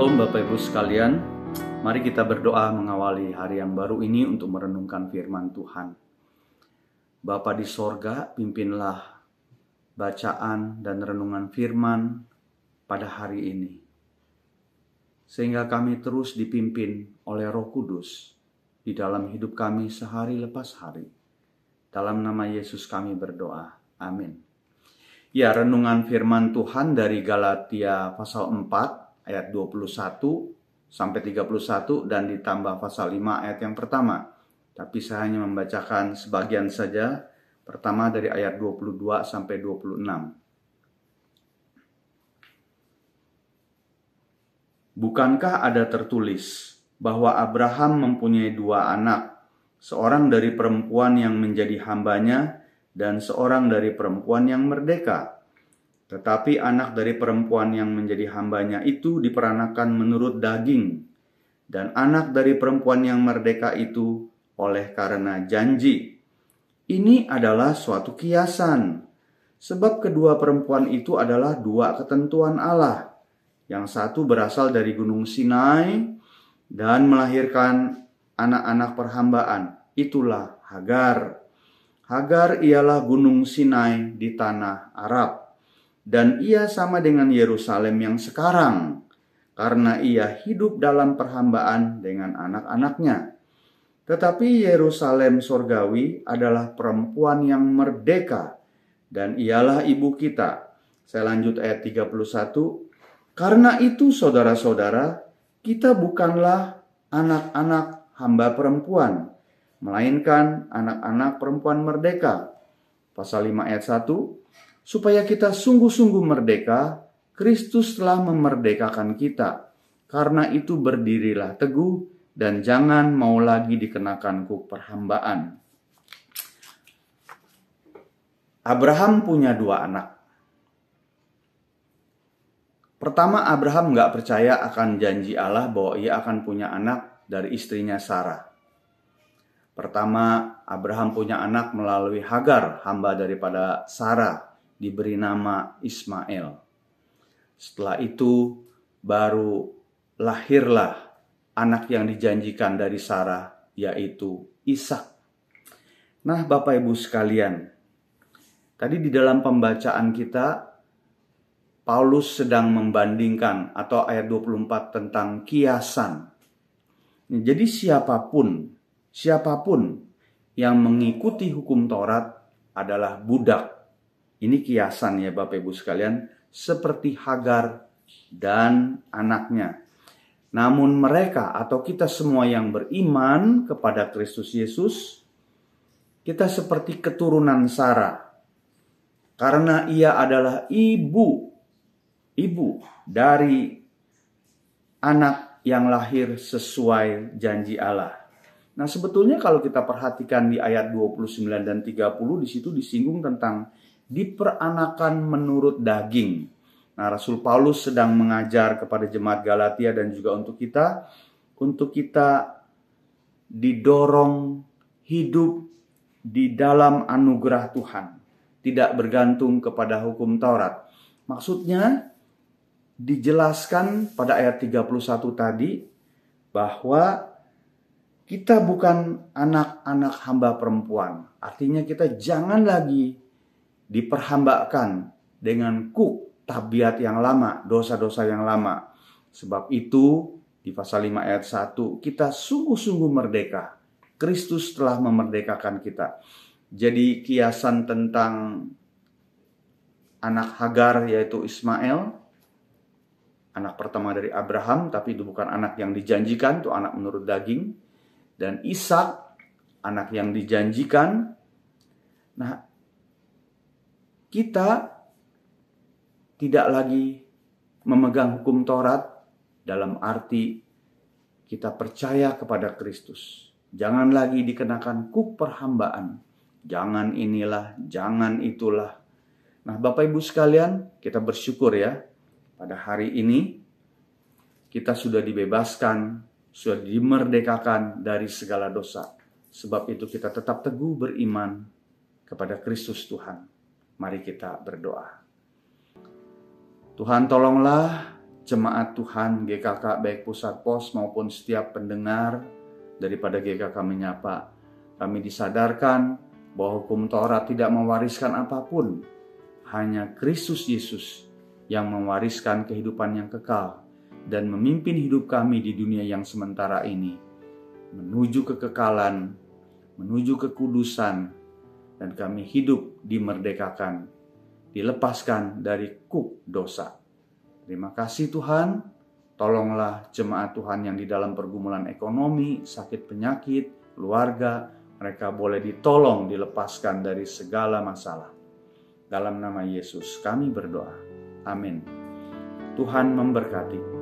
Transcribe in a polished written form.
Shalom Bapak Ibu sekalian, mari kita berdoa mengawali hari yang baru ini untuk merenungkan firman Tuhan. Bapa di sorga, pimpinlah bacaan dan renungan firman pada hari ini. Sehingga kami terus dipimpin oleh Roh Kudus di dalam hidup kami sehari lepas hari. Dalam nama Yesus kami berdoa. Amin. Ya, renungan firman Tuhan dari Galatia pasal 4 ayat 21 sampai 31 dan ditambah pasal 5 ayat yang pertama. Tapi saya hanya membacakan sebagian saja. Pertama dari ayat 22 sampai 26. Bukankah ada tertulis bahwa Abraham mempunyai dua anak, seorang dari perempuan yang menjadi hambanya dan seorang dari perempuan yang merdeka? Tetapi anak dari perempuan yang menjadi hambanya itu diperanakan menurut daging, dan anak dari perempuan yang merdeka itu oleh karena janji. Ini adalah suatu kiasan, sebab kedua perempuan itu adalah dua ketentuan Allah. Yang satu berasal dari Gunung Sinai dan melahirkan anak-anak perhambaan. Itulah Hagar. Hagar ialah Gunung Sinai di tanah Arab. Dan ia sama dengan Yerusalem yang sekarang, karena ia hidup dalam perhambaan dengan anak-anaknya. Tetapi Yerusalem sorgawi adalah perempuan yang merdeka, dan ialah ibu kita. Saya lanjut ayat 31. Karena itu saudara-saudara, kita bukanlah anak-anak hamba perempuan, melainkan anak-anak perempuan merdeka. Pasal 5 ayat 1. Supaya kita sungguh-sungguh merdeka, Kristus telah memerdekakan kita. Karena itu berdirilah teguh dan jangan mau lagi dikenakan kuk perhambaan. Abraham punya dua anak. Pertama, Abraham gak percaya akan janji Allah bahwa ia akan punya anak dari istrinya Sarah. Pertama, Abraham punya anak melalui Hagar, hamba daripada Sarah, diberi nama Ismail. Setelah itu baru lahirlah anak yang dijanjikan dari Sarah, yaitu Ishak. Nah, Bapak Ibu sekalian, tadi di dalam pembacaan kita, Paulus sedang membandingkan atau ayat 24 tentang kiasan. Jadi siapapun yang mengikuti hukum Taurat adalah budak. Ini kiasan ya Bapak Ibu sekalian, seperti Hagar dan anaknya. Namun mereka atau kita semua yang beriman kepada Kristus Yesus, kita seperti keturunan Sarah. Karena ia adalah ibu dari anak yang lahir sesuai janji Allah. Nah, sebetulnya kalau kita perhatikan di ayat 29 dan 30, di situ disinggung tentang diperanakan menurut daging. Nah, Rasul Paulus sedang mengajar kepada jemaat Galatia dan juga untuk kita didorong hidup di dalam anugerah Tuhan, tidak bergantung kepada hukum Taurat. Maksudnya dijelaskan pada ayat 31 tadi bahwa kita bukan anak-anak hamba perempuan. Artinya kita jangan lagi diperhambakan dengan kuk tabiat yang lama, dosa-dosa yang lama. Sebab itu di pasal 5 ayat 1 kita sungguh-sungguh merdeka. Kristus telah memerdekakan kita. Jadi kiasan tentang anak Hagar yaitu Ismail, anak pertama dari Abraham, tapi itu bukan anak yang dijanjikan, itu anak menurut daging. Dan Ishak, anak yang dijanjikan. Nah, kita tidak lagi memegang hukum Taurat dalam arti kita percaya kepada Kristus. Jangan lagi dikenakan kuk perhambaan. Jangan inilah, jangan itulah. Nah, Bapak Ibu sekalian, kita bersyukur ya. Pada hari ini kita sudah dibebaskan, sudah dimerdekakan dari segala dosa. Sebab itu kita tetap teguh beriman kepada Kristus Tuhan. Mari kita berdoa. Tuhan, tolonglah jemaat Tuhan GKK baik Pusat Pos maupun setiap pendengar daripada GKK Menyapa. Kami disadarkan bahwa hukum Taurat tidak mewariskan apapun. Hanya Kristus Yesus yang mewariskan kehidupan yang kekal dan memimpin hidup kami di dunia yang sementara ini menuju kekekalan, menuju kekudusan, dan kami hidup dimerdekakan, dilepaskan dari kuk dosa. Terima kasih Tuhan, tolonglah jemaat Tuhan yang di dalam pergumulan ekonomi, sakit penyakit, keluarga, mereka boleh ditolong, dilepaskan dari segala masalah. Dalam nama Yesus kami berdoa. Amin. Tuhan memberkati.